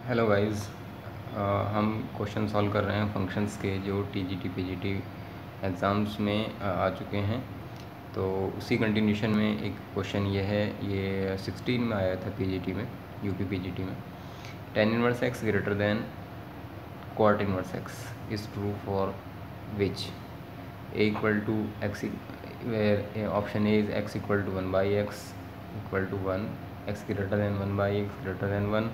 Hello guys. हम question solve कर रहे हैं फंक्शंस के जो टीजीटी पीजीटी एग्ज़ाम्स में आ चुके हैं। तो उसी कंटिन्यूशन में एक क्वेश्चन ये है, ये 16 में आया था पीजीटी में, यूपी पीजीटी में। tan inverse x greater than cot inverse x is true for which a equal to x, where option A is x equal to 1/x equal to 1, x greater than 1/x greater than 1,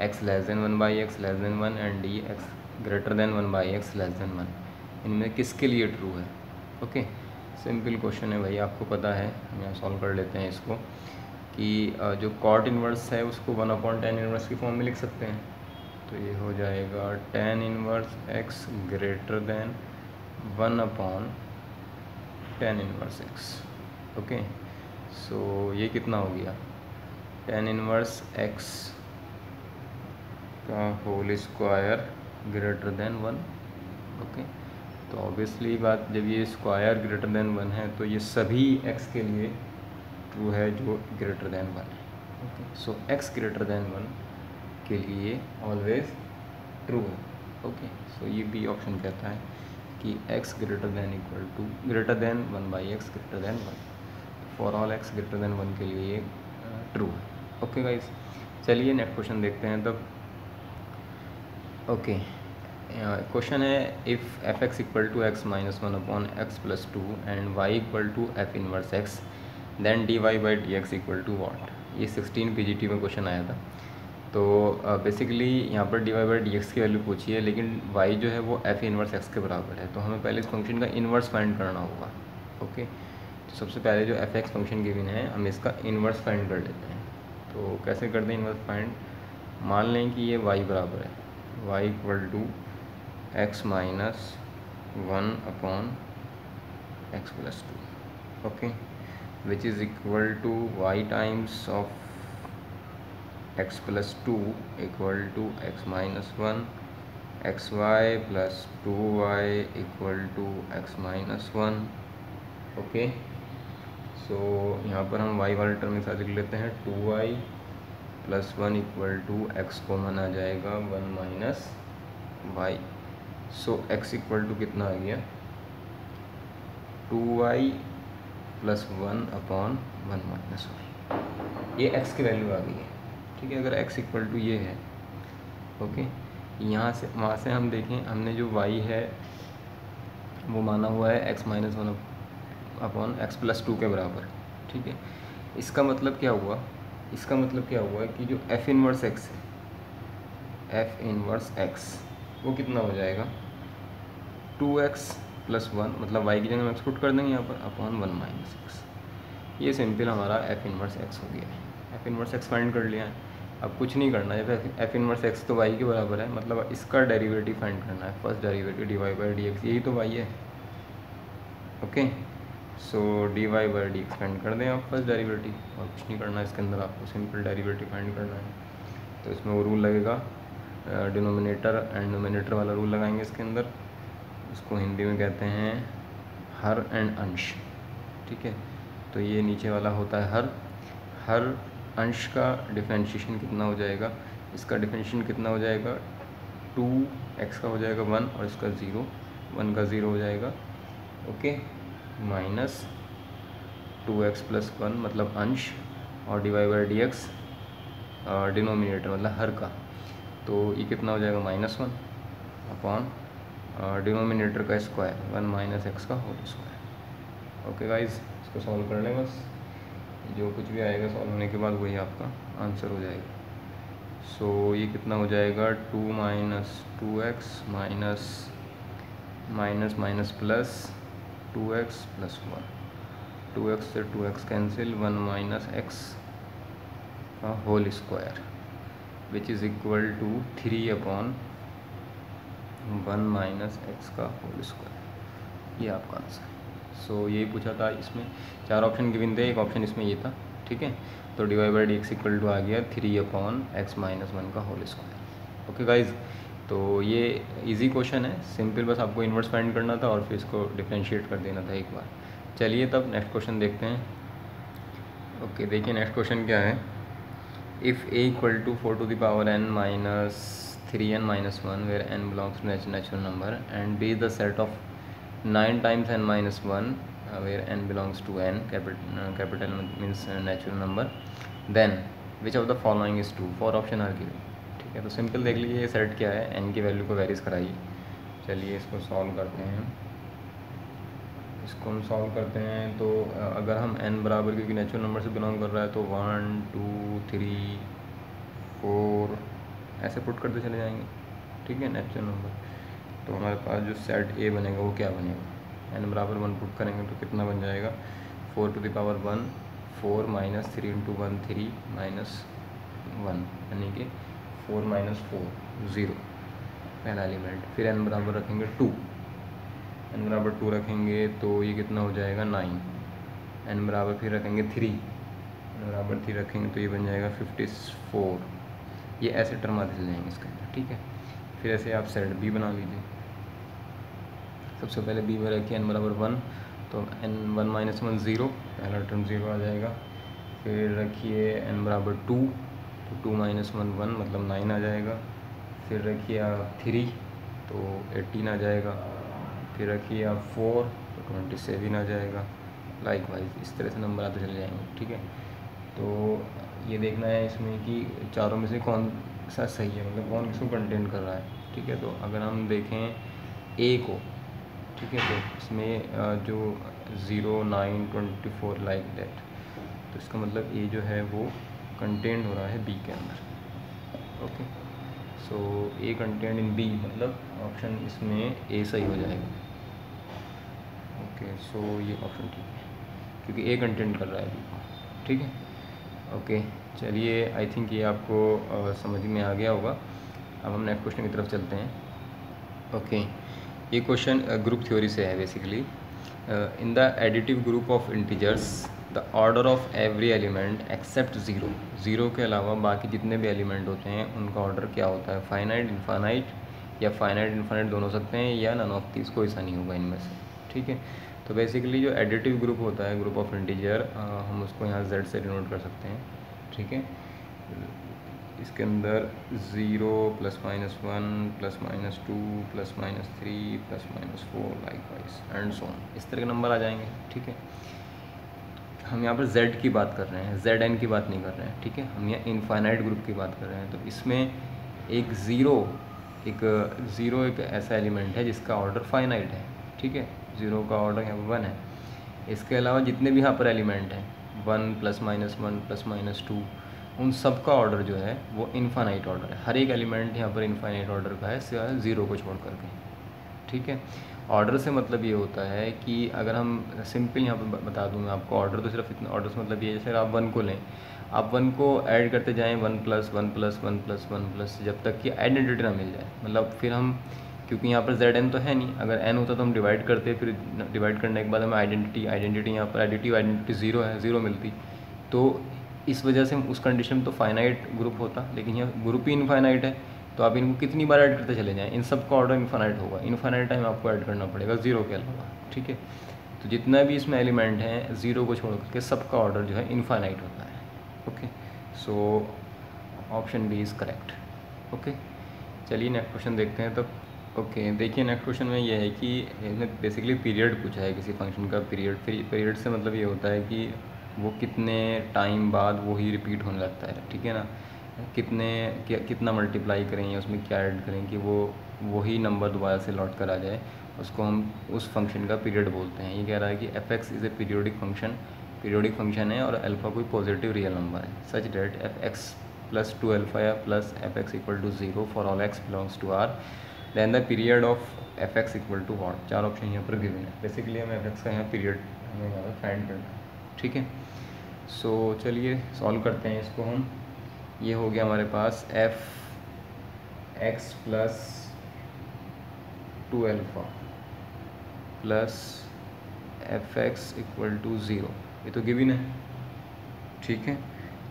x less than 1/x less than 1 and D x greater than 1/x less than 1। इनमें किसके लिए true है? Okay, simple question है भाई, आपको पता है। हम यहाँ सॉल्व कर लेते हैं इसको कि जो कॉट इनवर्स है उसको 1/tan इनवर्स की फॉर्म में लिख सकते हैं। तो ये हो जाएगा tan inverse x greater than 1/tan inverse x। Okay, so ये कितना हो गया? tan इनवर्स x का whole square greater than 1। Okay, तो ऑब्वियसली बात, जब ये स्क्वायर ग्रेटर देन 1 है तो ये सभी x के लिए ट्रू है जो ग्रेटर देन 1 है। Okay, so x greater than 1 के लिए ऑलवेज ट्रू है। ओके, सो ये भी ऑप्शन कहता है कि x greater than equal to greater than 1/x greater than 1। For all x greater than 1 के लिए ट्रू है। ओके गाइस, चलिए नेक्स्ट क्वेश्चन देखते हैं तब। ओके, क्वेश्चन है if F x equal to x minus 1/x plus 2 and y equal to F inverse x then dy by D x equal to what. ये 16 PGT में question आया था। तो बेसिकली यहाँ पर dy बाई डी एक्स की value पूछी है, लेकिन y जो है वो एफ इनवर्स x के बराबर है। तो हमें पहले इस फंक्शन का इन्वर्स फाइंड करना होगा। ओके, तो सबसे पहले जो एफ एक्स फंक्शन गिवन है हम इसका इन्वर्स फाइंड कर लेते हैं। तो कैसे करते हैं इन्वर्स फाइंड? मान लें कि ये y बराबर है y equal to x minus 1/x plus 2। Okay, which is equal to y times of x plus 2 equal to x minus 1 xy plus 2y equal to x minus 1। Okay, so यहाँ पर हम y वाले term के साथ लिख लेते हैं 2y plus 1 equal to x को माना जाएगा 1 minus y। So x equal to कितना आ गया? 2y plus 1/1 minus y। ये x की वैल्यू आ गई है। ठीक है, अगर x इक्वल टू ये है, ओके, यहाँ से वहाँ से हम देखें, हमने जो y है वो माना हुआ है x माइनस 1/x प्लस 2 के बराबर। ठीक है, इसका मतलब क्या हुआ? इसका मतलब क्या हुआ कि जो f इनवर्स x है, f इनवर्स x वो कितना हो जाएगा? 2x प्लस 1, मतलब y की जगह हम x पुट कर देंगे यहाँ पर, अपॉन 1 माइनस x। ये सिंपल हमारा f इनवर्स x हो गया है। f इनवर्स x फाइंड कर लिया है। अब कुछ नहीं करना है, जब f इनवर्स x तो y के बराबर है, मतलब इसका डेरिवेटिव फाइंड करना है। First derivative dy by D x, यही तो y है। Okay, so dy by D x find कर दें आप फर्स्ट डेरिवेटिव, और कुछ नहीं करना है इसके अंदर, आपको सिंपल डेरिवेटिव फाइंड करना है। तो इसमें वो रूल लगेगा, डिनोमिनेटर एंड नोमिनेटर वाला रूल लगाएंगे इसके अंदर। इसको हिंदी में कहते हैं हर एंड अंश। ठीक है, तो ये नीचे वाला होता है हर अंश का डिफरेंशिएशन कितना हो जाएगा? इसका डिफरेंशिएशन कितना हो जाएगा? 2x का हो जाएगा 1 और इसका 0, 1 का 0 हो जाएगा। ओके, माइनस 2x प्लस 1 मतलब अंश, और divide by D x denominator मतलब हर का। तो ये कितना हो जाएगा? -1 अपॉन डिनोमिनेटर का स्क्वायर 1 माइनस x का होल स्क्वायर। ओके गाइज, इसको सॉल्व कर लें बस। जो कुछ भी आएगा सॉल्व होने के बाद वही आपका आंसर हो जाएगा। सो ये कितना हो जाएगा? 2 minus 2x minus minus minus plus 2x plus 1, 2x से 2x कैंसिल, 1 माइनस x का whole square which is equal to 3/1 minus x का होल स्क्वायर। ये आपका आंसर है। सो यही पूछा था। इसमें 4 ऑप्शन गिवन थे, एक ऑप्शन इसमें ये था। ठीक है, तो divide by D x equal to आ गया 3/x माइनस 1 का होल स्क्वायर। ओके गाइज, तो ये इजी क्वेश्चन है, सिंपल, बस आपको इन्वर्स फाइंड करना था और फिर इसको डिफरेंशिएट कर देना था एक बार। चलिए तब नेक्स्ट क्वेश्चन देखते हैं। ओके, देखिए नेक्स्ट क्वेश्चन क्या है। If A equal to 4 to the power n minus 3n minus 1 where n belongs to natural number and b is the set of 9 times n minus 1 where n belongs to n, capital N means natural number, then which of the following is true? 4 option are given. ठीक है, तो simple देख लीजिए ये set क्या है, n की value को वेरीज कराइए। चलिए इसको सॉल्व करते हैं। इसको हम सॉल्व करते हैं तो अगर हम n बराबर, क्योंकि नेचुरल नंबर से बिलोंग कर रहा है, तो 1 2 3 4 ऐसे पुट करते चले जाएंगे। ठीक है, नेचुरल नंबर। तो हमारे पास जो सेट ए बनेगा वो क्या बनेगा, n बराबर 1 पुट करेंगे तो कितना बन जाएगा, 4 to the power 1 4 minus 3 into 1 3 minus 1 यानी कि 4 माइनस 4 0 पहला एलिमेंट। फिर n बराबर रखेंगे 2, n बराबर 2 रखेंगे तो ये कितना हो जाएगा 9। n बराबर फिर रखेंगे 3, n बराबर 3 रखेंगे तो ये बन जाएगा 54। ये ऐसे टर्म आते चले जाएंगे इसके अंदर। ठीक है, फिर ऐसे आप सेट बी बना लीजिए। सबसे पहले बी में रखिए n बराबर 1 तो n 1 माइनस 1 0, पहला टर्म 0 आ जाएगा। फिर रखिए n बराबर 2 तो 2 माइनस 1 1 मतलब 9 आ जाएगा। फिर रखिए आप 3 तो 18 आ जाएगा। फिर रखिए आप 4 तो 27 आ जाएगा। लाइक वाइज इस तरह से नंबर आते चले जाएंगे। ठीक है, तो ये देखना है इसमें कि चारों में से कौन सा सही है, मतलब कौन किसको कंटेन कर रहा है। ठीक है, तो अगर हम देखें ए को, ठीक है, तो इसमें जो 0 9 24 लाइक दैट, तो इसका मतलब ए जो है वो कंटेंट हो रहा है बी के अंदर। Okay, so A content in B मतलब ऑप्शन इसमें ए सही हो जाएगा। ओके, सो ये ऑप्शन ठीक है क्योंकि ए कंटेंट कर रहा है बी को। ठीक है, ओके, चलिए आई थिंक ये आपको समझ में आ गया होगा। अब हम नेक्स्ट क्वेश्चन की तरफ चलते हैं। ओके, ये क्वेश्चन ग्रुप थ्योरी से है basically. In the additive group of integers the order of every element except zero, zero के अलावा बाकी जितने भी एलिमेंट होते हैं उनका ऑर्डर क्या होता है, फाइनाइट इनफाइनाइट या फाइनाइट इनफाइनाइट दोनों हो सकते हैं या नन ऑफ दीज, कोई सा नहीं होगा इनमें से। ठीक है, तो बेसिकली जो एडिटिव ग्रुप होता है, ग्रुप ऑफ इंटीजर, हम उसको यहाँ z से डिनोट कर सकते हैं। ठीक है, इसके अंदर 0 plus minus 1 plus minus 2 plus minus 3 plus minus 4 like wise and so on, इस तरह के नंबर आ जाएंगे। ठीक है, हम यहाँ पर z की बात कर रहे हैं, zn की बात नहीं कर रहे हैं। ठीक है, हम यहाँ इनफाइनाइट ग्रुप की बात कर रहे हैं। तो इसमें एक ज़ीरो एक ऐसा एलिमेंट है जिसका ऑर्डर फाइनाइट है। ठीक है, 0 का ऑर्डर यहाँ पर 1 है। इसके अलावा जितने भी यहाँ पर एलिमेंट हैं 1 प्लस माइनस 1 प्लस माइनस 2, उन सब का ऑर्डर जो है वो इनफाइनाइट ऑर्डर है। हर एक एलिमेंट यहाँ पर इनफाइनाइट ऑर्डर का है सिवाय 0 को छोड़ करके। ठीक है, ऑर्डर से मतलब ये होता है कि अगर हम सिंपल यहाँ पर बता दूँ मैं आपको, ऑर्डर तो सिर्फ इतना, ऑर्डर से मतलब ये है जैसे आप 1 को लें, आप 1 को ऐड करते जाएँ 1 प्लस 1 प्लस 1 प्लस 1 प्लस जब तक कि आइडेंटिटी ना मिल जाए। मतलब फिर हम, क्योंकि यहाँ पर zn तो है नहीं, अगर n होता तो हम डिवाइड करते, फिर डिवाइड करने के बाद हमें आइडेंटिटी यहाँ पर एडिटिव आइडेंटिटी 0 है, 0 मिलती। तो इस वजह से उस कंडीशन में तो फाइनाइट ग्रुप होता, लेकिन यहाँ ग्रुप ही इनफाइनाइट है। तो आप इनको कितनी बार ऐड करते चले जाएँ, इन सब का ऑर्डर इनफाइनाइट होगा, इनफाइनाइट टाइम आपको ऐड करना पड़ेगा 0 के अलावा। ठीक है, तो जितना भी इसमें एलिमेंट हैं 0 को छोड़ करके सबका ऑर्डर जो है इनफाइनाइट होता है। Okay, so option B is correct. Okay, चलिए नेक्स्ट क्वेश्चन देखते हैं। तब ओके, देखिए नेक्स्ट क्वेश्चन में ये है कि इसने बेसिकली पीरियड पूछा है, किसी फंक्शन का पीरियड। फिर पीरियड से मतलब ये होता है कि वो कितने टाइम बाद वो ही रिपीट होने लगता है। ठीक है ना, कितना मल्टीप्लाई करें या उसमें क्या ऐड करें कि वो वही नंबर दोबारा से लौट कर आ जाए, उसको हम उस फंक्शन का पीरियड बोलते हैं। ये कह रहा है कि f(x) is a periodic function है और अल्फ़ा कोई पॉजिटिव रियल नंबर है, such that f(x) plus 2 alpha या plus f(x) equal to 0 for all x belongs to R, then the period of f(x) equal to what. 4 option यहाँ पर given है। Basically हमें f(x) का यहाँ period हमें यहाँ पर फाइंड करना है। ठीक है, सो चलिए सॉल्व करते हैं इसको हम। ये हो गया हमारे पास f(x) plus 2 alpha plus f(x) equal to 0, ये तो गिवन है। ठीक है,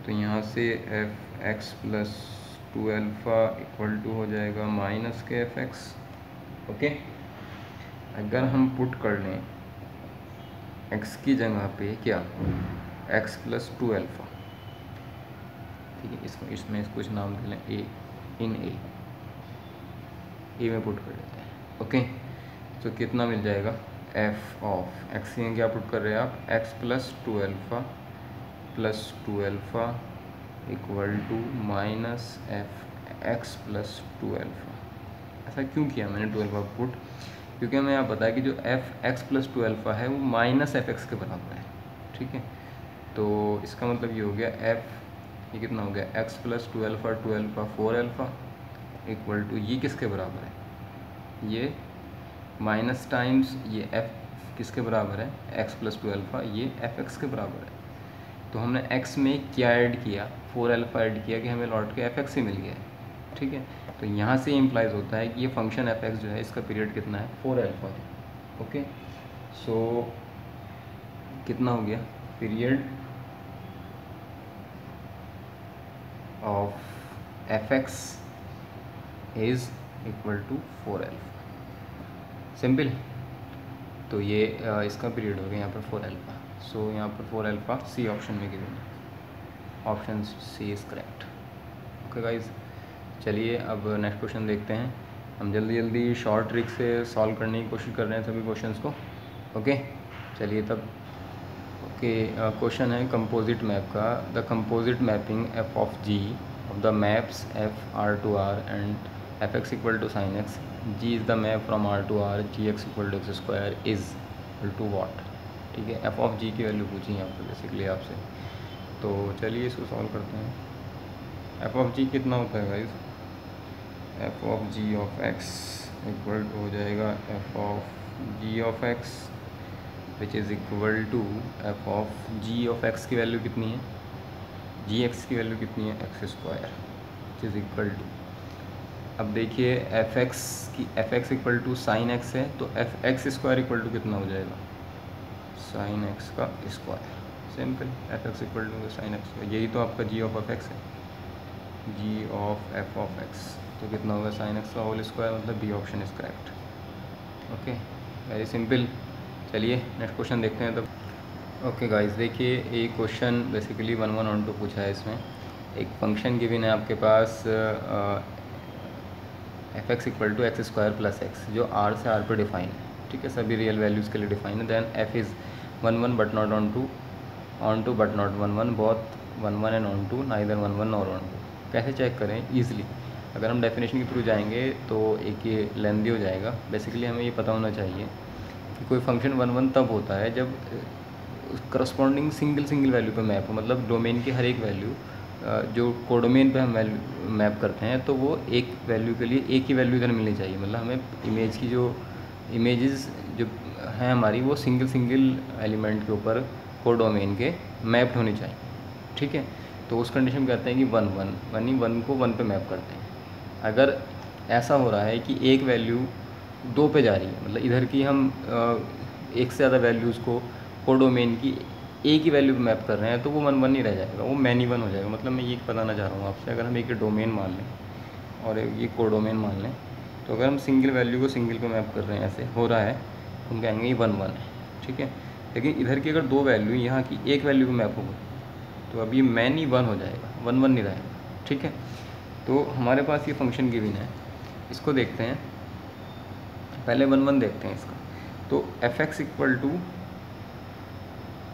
तो यहाँ से f(x) plus 2 alpha equal to हो जाएगा माइनस के f(x). ओके, अगर हम पुट कर लें x की जगह पे क्या, x प्लस 2 अल्फ़ा, ठीक है, इसमें कुछ नाम दे लें ए, इन ए में पुट कर देते हैं। ओके, तो कितना मिल जाएगा, एफ ऑफ एक्स में क्या पुट कर रहे हैं आप, x plus 2 alpha equal to minus F x plus 2 alpha. ऐसा क्यों किया मैंने 2 अल्फ़ा पुट, क्योंकि हमें यहाँ पता है कि जो एफ एक्स प्लस 2 अल्फ़ा है वो माइनस एफ एक्स के बराबर है। ठीक है, तो इसका मतलब ये हो गया एफ, ये कितना हो गया, x plus 2 alpha 4 alpha equal to ये किसके बराबर है, ये माइनस टाइम्स ये एफ किसके बराबर है, एक्स प्लस 2 अल्फ़ा, ये एफ एक्स के बराबर है। तो हमने x में क्या ऐड किया, 4 अल्फ़ा ऐड किया कि हमें लौट के एफ एक्स ही मिल गया है। ठीक है, तो यहाँ से इम्प्लाइज होता है कि ये फंक्शन एफ एक्स जो है इसका पीरियड कितना है, 4 अल्फ़ा है। ओके, सो कितना हो गया, period of F x is equal to 4 alpha. Simple, तो ये इसका पीरियड हो गया यहाँ पर 4 अल्फ़ा। सो यहाँ पर 4 अल्फ़ा सी ऑप्शन में गिवन है, option C is correct. Okay guys, चलिए अब नेक्स्ट क्वेश्चन देखते हैं। हम जल्दी जल्दी शॉर्ट ट्रिक से सॉल्व करने की कोशिश कर रहे हैं सभी क्वेश्चंस को। ओके, चलिए तब। ओके, क्वेश्चन है कंपोजिट मैप का, the composite mapping F of G of the maps F R to R and F x equal to sine x, G is the map from R to R, G x equal to x square is equal to what. ठीक है, F of जी की value पूछी यहाँ पर basically आपसे, तो चलिए इसको सॉल्व करते हैं। एफ ऑफ जी कितना होता है guys, F of G of x equal to हो जाएगा F of G of x which is equal to F of G of x की वैल्यू कितनी है, जी एक्स की वैल्यू कितनी है, x square which is equal to, अब देखिए एफ एक्स की, F x equal to sine x है, तो F x square equal to कितना हो जाएगा, साइन एक्स का square. Simple, F x equal to sine x, यही तो आपका जी ऑफ एफ एक्स है, G of F of x, तो कितना होगा साइन एक्स का होल स्क्वायर, मतलब B option is correct. Okay, very simple. चलिए नेक्स्ट क्वेश्चन देखते हैं तब। ओके गाइस, देखिए ये क्वेश्चन बेसिकली 1 1 ऑन 2 पूछा है। इसमें एक फंक्शन गिवन है आपके पास f x equal to x square plus x, जो आर से आर पर डिफाइन है। ठीक है, सभी रियल वैल्यूज़ के लिए डिफाइन है। Then F is 1 1 but not onto but not 1 1, both 1 1 and onto, neither 1 1 और ऑन टू। कैसे चेक करें ईजिली, अगर हम डेफिनेशन के थ्रू जाएंगे तो एक ये लेंदी हो जाएगा। बेसिकली हमें ये पता होना चाहिए कि कोई फंक्शन 1 1 तब होता है जब करस्पॉन्डिंग सिंगल वैल्यू पे मैप हो, मतलब डोमेन की हर एक वैल्यू जो कोडोमेन पे हम वैल्यू मैप करते हैं तो वो एक वैल्यू के लिए एक ही वैल्यू इधर मिलनी चाहिए। मतलब हमें इमेज की जो इमेजेस जो हैं हमारी, वो सिंगल एलिमेंट के ऊपर कोडोमेन के मैप्ड होनी चाहिए। ठीक है, तो उस कंडीशन में कहते हैं कि 1 1 1 को 1 पे मैप करते हैं। अगर ऐसा हो रहा है कि एक वैल्यू 2 पे जा रही है, मतलब इधर की हम एक से ज़्यादा वैल्यूज़ को कोडोमेन की एक ही वैल्यू पे मैप कर रहे हैं, तो वो 1 1 नहीं रह जाएगा, वो मैनी 1 हो जाएगा। मतलब मैं ये बताना चाह रहा हूँ आपसे, अगर हम एक डोमेन मान लें और ये कोडोमेन मान लें, तो अगर हम सिंगल वैल्यू को सिंगल पे मैप कर रहे हैं, ऐसे हो रहा है, हम कहेंगे ये 1 1 है। ठीक है, लेकिन इधर की अगर 2 वैल्यू यहाँ की एक वैल्यू पे मैप होगा तो अब ये मैनी 1 हो जाएगा, 1 1 नहीं रहेगा। ठीक है, तो हमारे पास ये फंक्शन गिवन है, इसको देखते हैं। पहले 1 1 देखते हैं इसका, तो F x equal to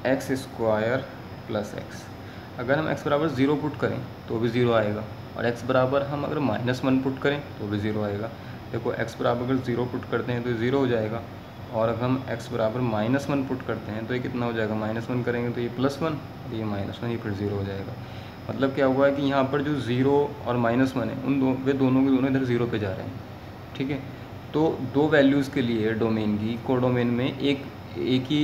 x square plus x, अगर हम x बराबर 0 पुट करें तो भी 0 आएगा, और x बराबर हम अगर -1 पुट करें तो भी 0 आएगा। देखो x बराबर अगर 0 पुट करते हैं तो 0 हो जाएगा, और अगर हम x बराबर -1 पुट करते हैं तो ये कितना हो जाएगा, -1 करेंगे तो ये +1, ये -1, ये फिर 0 हो जाएगा। मतलब क्या हुआ है कि यहाँ पर जो 0 और -1 है वे दोनों के दोनों इधर 0 पे जा रहे हैं। ठीक है, तो 2 वैल्यूज़ के लिए डोमेन की कोडोमेन में एक ही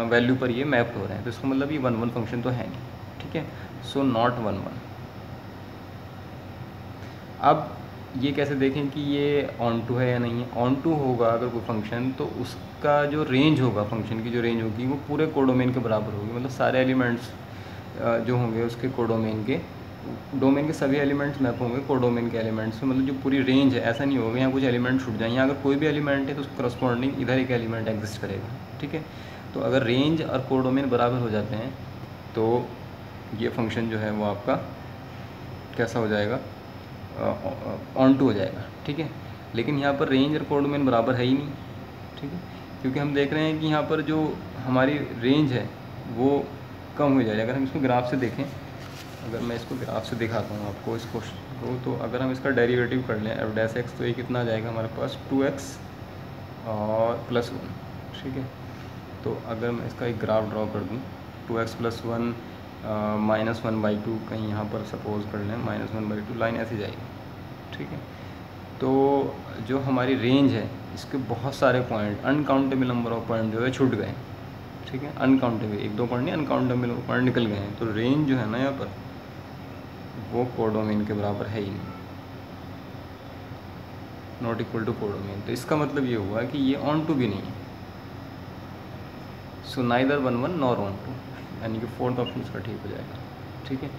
वैल्यू पर ये मैप हो रहे हैं, तो इसका मतलब ये 1 1 फंक्शन तो है नहीं। ठीक है, सो नॉट 1 1। अब ये कैसे देखें कि ये ऑन टू है या नहीं है। ऑन टू होगा अगर कोई फंक्शन, तो उसका जो रेंज होगा, फंक्शन की जो रेंज होगी वो पूरे कोडोमेन के बराबर होगी। मतलब सारे एलिमेंट्स जो होंगे उसके कोडोमेन के, डोमेन के सभी एलिमेंट्स मैप होंगे कोडोमेन के एलिमेंट्स में। मतलब जो पूरी रेंज है, ऐसा नहीं होगा यहाँ कुछ एलिमेंट छूट जाए। यहाँ अगर कोई भी एलिमेंट है तो उसको करस्पॉन्डिंग इधर एक एलिमेंट एग्जिस्ट करेगा। ठीक है, तो अगर रेंज और कोडोमेन बराबर हो जाते हैं तो ये फंक्शन जो है वो आपका कैसा हो जाएगा, ऑन टू हो जाएगा, ठीक है। लेकिन यहाँ पर रेंज और कोडोमेन बराबर है ही नहीं, ठीक है, क्योंकि हम देख रहे हैं कि यहाँ पर जो हमारी रेंज है वो कम हो जाएगी। अगर हम इसको ग्राफ से देखें, अगर मैं इसको ग्राफ से दिखाता हूँ आपको इस क्वेश्चन को, तो अगर हम इसका डेरिवेटिव कर लें एफ डैश एक्स, तो ये कितना आ जाएगा हमारे पास 2x और +1, ठीक है। तो अगर मैं इसका एक ग्राफ ड्रॉ कर दूँ, 2x + 1 -1/2 कहीं यहाँ पर सपोज कर लें, -1/2 लाइन ऐसे जाएगी, ठीक है। तो जो हमारी रेंज है इसके बहुत सारे point, uncountable number of point जो है छूट गए, ठीक है। अनकाउंटेबल, 1-2 पॉइंट नहीं, अनकाउंटेबल पॉइंट निकल गए हैं। तो रेंज जो है ना यहाँ पर वो कोडोमेन के बराबर है ही नहीं, नॉट इक्वल टू कोडोमेन। तो इसका मतलब ये हुआ कि ये ऑन टू भी नहीं है। So neither 1-1 nor onto, यानी कि फोर्थ ऑप्शन इसका ठीक हो जाएगा, ठीक है।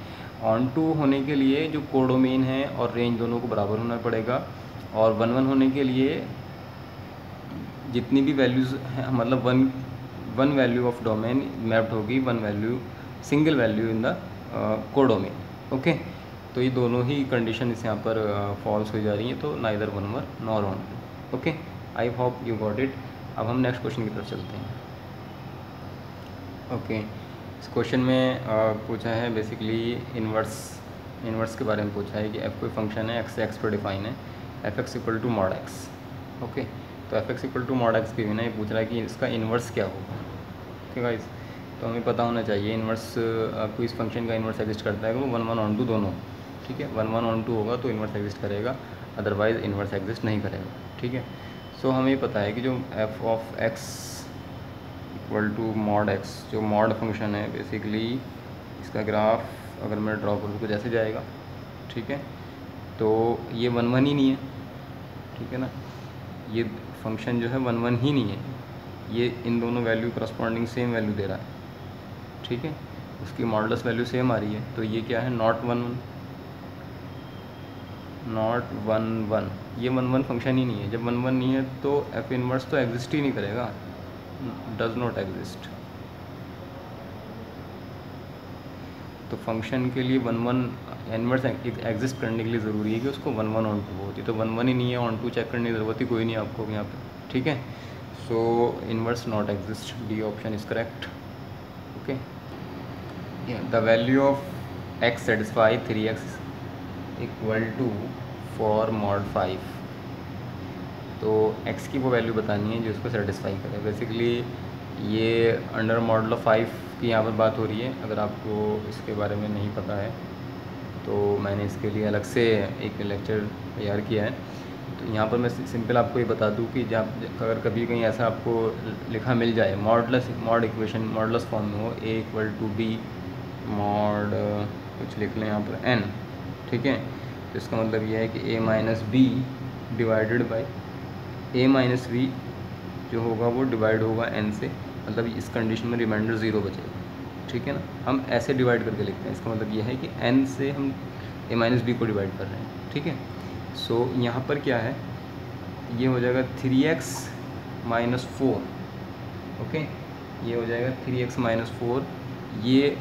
ऑन टू होने के लिए जो कोडोमेन है और रेंज दोनों को बराबर होना पड़ेगा, और 1-1 होने के लिए जितनी भी वैल्यूज़ हैं, मतलब one value of domain mapped होगी, one value, single value in the codomain, okay. तो ये दोनों ही कंडीशन इस यहाँ पर फॉल्स हो जा रही हैं, तो neither 1-1 nor onto, okay. I hope you got it. अब हम नेक्स्ट क्वेश्चन की तरफ चलते हैं, ओके। इस क्वेश्चन में पूछा है बेसिकली इन्वर्स के बारे में पूछा है कि एफ कोई फंक्शन है, एक्स एक्स पर डिफाइन है, f x equal to mod x, okay. तो F x equal to mod x के बिना ये पूछ रहा है कि इसका इन्वर्स क्या होगा, ओके गाइस। तो हमें पता होना चाहिए इन्वर्स, आपको इस फंक्शन का इन्वर्स एग्जिस्ट करता है वो 1-1 ऑन टू दोनों, ठीक है। 1-1 ऑन टू होगा तो इन्वर्स एग्जिस्ट करेगा, अदरवाइज़ इन्वर्स एग्जिस्ट नहीं करेगा, ठीक है। सो हमें पता है कि जो F of x equal to mod x, जो मॉड फंक्शन है बेसिकली इसका ग्राफ अगर मैं ड्रॉ करूँ तो जैसे जाएगा, ठीक है। तो ये 1-1 ही नहीं है, ठीक है ना, ये फंक्शन जो है 1-1 ही नहीं है, ये इन दोनों वैल्यू करस्पॉन्डिंग सेम वैल्यू दे रहा है, ठीक है। उसकी मॉडुलस वैल्यू सेम आ रही है, तो ये क्या है, नॉट 1-1, नॉट 1-1, ये 1-1 फंक्शन ही नहीं है। जब 1-1 नहीं है तो एफ इनवर्स तो एग्जिस्ट ही नहीं करेगा, डज नॉट एग्जिस्ट। तो फंक्शन के लिए 1-1 इनवर्स एग्जिस्ट करने के लिए ज़रूरी है कि उसको 1-1 ऑन टू होती, तो 1-1 ही नहीं है, ऑन टू चेक करने की ज़रूरत ही कोई नहीं आपको यहाँ पे, ठीक है। So inverse not exist, D option is correct, okay. The value of x satisfy 3x equal to four mod 5। तो x की वो वैल्यू बतानी है जो इसको सेटिस्फाई करे। बेसिकली ये अंडर मॉडल ऑफ 5 की यहाँ पर बात हो रही है। अगर आपको इसके बारे में नहीं पता है तो मैंने इसके लिए अलग से एक लेक्चर तैयार किया है। तो यहाँ पर मैं सिंपल आपको ये बता दूँ कि जब अगर कभी कहीं ऐसा आपको लिखा मिल जाए मॉड इक्वेशन मॉडलस फॉर्म में हो, a equal to b mod कुछ लिख लें यहाँ पर n, ठीक है। तो इसका मतलब यह है कि a minus B divided by a minus B जो होगा वो डिवाइड होगा n से, मतलब इस कंडीशन में रिमाइंडर 0 बचेगा, ठीक है ना। हम ऐसे डिवाइड करके लिखते हैं, इसका मतलब यह है कि n से हम a माइनस बी को डिवाइड कर रहे हैं, ठीक है। सो यहाँ पर क्या है, ये हो जाएगा 3x माइनस 4, ओके। ये हो जाएगा 3x माइनस 4, ये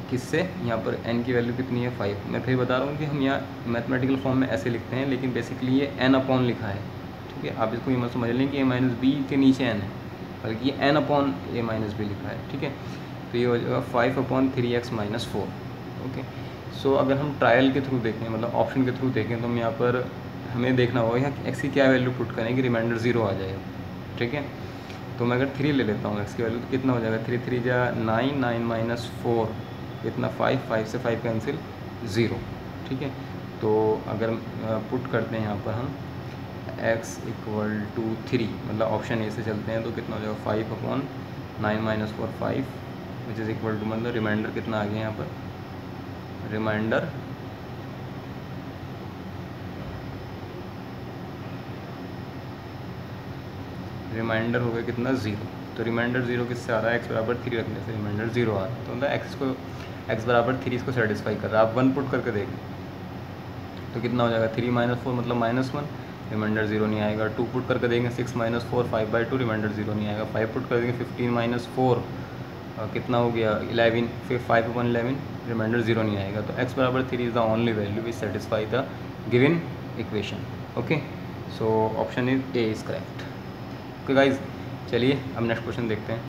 किससे, यहाँ पर n की वैल्यू कितनी है 5। मैं फिर बता रहा हूँ कि हम यहाँ मैथमेटिकल फॉर्म में ऐसे लिखते हैं, लेकिन बेसिकली ये n अपॉन लिखा है, ठीक है। आप इसको ये मत समझ लें कि a माइनस बी के नीचे n है, बल्कि ये n upon a minus B लिखा है, ठीक है। तो ये हो जाएगा 5/3x माइनस 4, ओके। सो अगर हम ट्रायल के थ्रू देखें, मतलब ऑप्शन के थ्रू देखें, तो हम यहाँ पर हमें देखना होगा यहाँ x की क्या वैल्यू पुट करें कि रिमाइंडर 0 आ जाएगा, ठीक है। तो मैं अगर 3 ले लेता हूँ x की वैल्यू, तो कितना हो जाएगा, 3 3 जा 9, 9 माइनस 4 कितना 5, 5 से 5 कैंसिल 0, ठीक है। तो अगर पुट करते हैं यहाँ पर हम x इक्वल टू 3, मतलब ऑप्शन ए से चलते हैं, तो कितना हो जाएगा 5/9 minus 4 5 which is equal to, मतलब रिमाइंडर कितना आ गया यहाँ पर, रिमाइंडर हो गया कितना 0। तो रिमाइंडर 0 किससे आ रहा है, x बराबर 3 रखने से रिमाइंडर 0 आ रहा है। तो मतलब x बराबर 3 इसको सेटिस्फाई कर रहा है। आप 1 पुट करके देखें तो कितना हो जाएगा, 3 माइनस 4 मतलब -1, रिमाइंडर 0 नहीं आएगा। 2 पुट करके देंगे 6 माइनस 4 5/2, रिमाइंडर 0 नहीं आएगा। 5 पुट कर देंगे 15 माइनस 4 कितना हो गया 11, फिर 5/11 रिमाइंडर 0 नहीं आएगा। तो x बराबर 3 is the only value which satisfy the given equation. Okay, so option is A is correct. Okay guys, चलिए अब नेक्स्ट क्वेश्चन देखते हैं।